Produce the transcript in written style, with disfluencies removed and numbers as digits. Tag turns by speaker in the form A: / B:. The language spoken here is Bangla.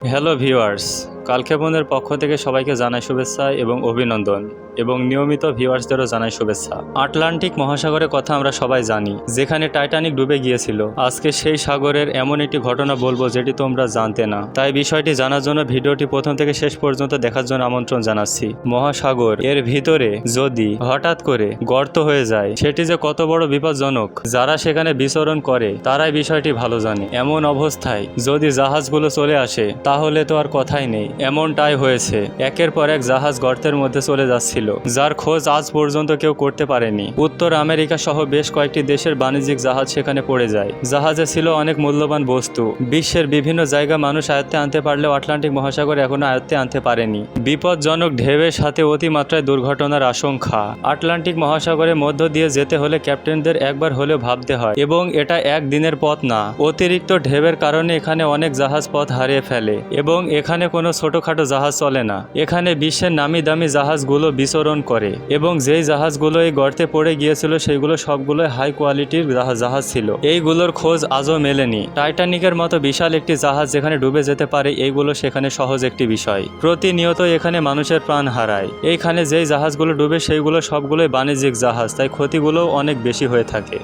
A: হ্যালো ভিউয়ার্স, কালক্ষেপণের পক্ষ থেকে সবাইকে জানাই শুভেচ্ছা এবং অভিনন্দন এবং নিয়মিত ভিউয়ার্সদেরও জানাই শুভেচ্ছা। আটলান্টিক মহাসাগরের কথা আমরা সবাই জানি, যেখানে টাইটানিক ডুবে গিয়েছিল। আজকে সেই সাগরের এমন একটি ঘটনা বলবো যেটি তোমরা জানতে না, তাই বিষয়টি জানার জন্য ভিডিওটি প্রথম থেকে শেষ পর্যন্ত দেখার জন্য আমন্ত্রণ জানাচ্ছি। মহাসাগর এর ভিতরে যদি হঠাৎ করে গর্ত হয়ে যায়, সেটি যে কত বড় বিপজ্জনক, যারা সেখানে বিচরণ করে তারাই বিষয়টি ভালো জানে। এমন অবস্থায় যদি জাহাজগুলো চলে আসে তাহলে তো আর কথাই নেই। এমনটাই হয়েছে, একের পর এক জাহাজ গর্তের মধ্যে চলে যাচ্ছিল, যার খোঁজ আজ পর্যন্ত কেউ করতে পারেনি। উত্তর আমেরিকা সহ বেশ কয়েকটি দেশের বাণিজ্যিক জাহাজ সেখানে পড়ে যায়। জাহাজে ছিল অনেক মূল্যবান বস্তু। বিশ্বের বিভিন্ন জায়গা মানুষ আয়ত্তে আনতে পারলেও আটলান্টিক মহাসাগর এখনো আয়ত্তে আনতে পারেনি। বিপজ্জনক ঢেউয়ের সাথে অতিমাত্রায় দুর্ঘটনার আশঙ্কা। আটলান্টিক মহাসাগরের মধ্য দিয়ে যেতে হলে ক্যাপ্টেনদের একবার হলেও ভাবতে হয়, এবং এটা একদিনের পথ না। অতিরিক্ত ঢেউয়ের কারণে এখানে অনেক জাহাজ পথ হারিয়ে ফেলে এবং এখানে কোনো ছোটখাটো জাহাজ চলে না। এখানে বিশ্বের নামি দামি জাহাজগুলো বিচরণ করে এবং যেই জাহাজগুলো এই গর্তে পড়ে গিয়েছিল সেগুলো সবগুলো হাই কোয়ালিটির জাহাজ ছিল। এইগুলোর খোঁজ আজও মেলেনি। টাইটানিকের মতো বিশাল একটি জাহাজ যেখানে ডুবে যেতে পারে, এইগুলো সেখানে সহজ একটি বিষয়। প্রতিনিয়ত এখানে মানুষের প্রাণ হারায়। এইখানে যেই জাহাজগুলো ডুবে সেইগুলো সবগুলোই বাণিজ্যিক জাহাজ, তাই ক্ষতিগুলোও অনেক বেশি হয়ে থাকে।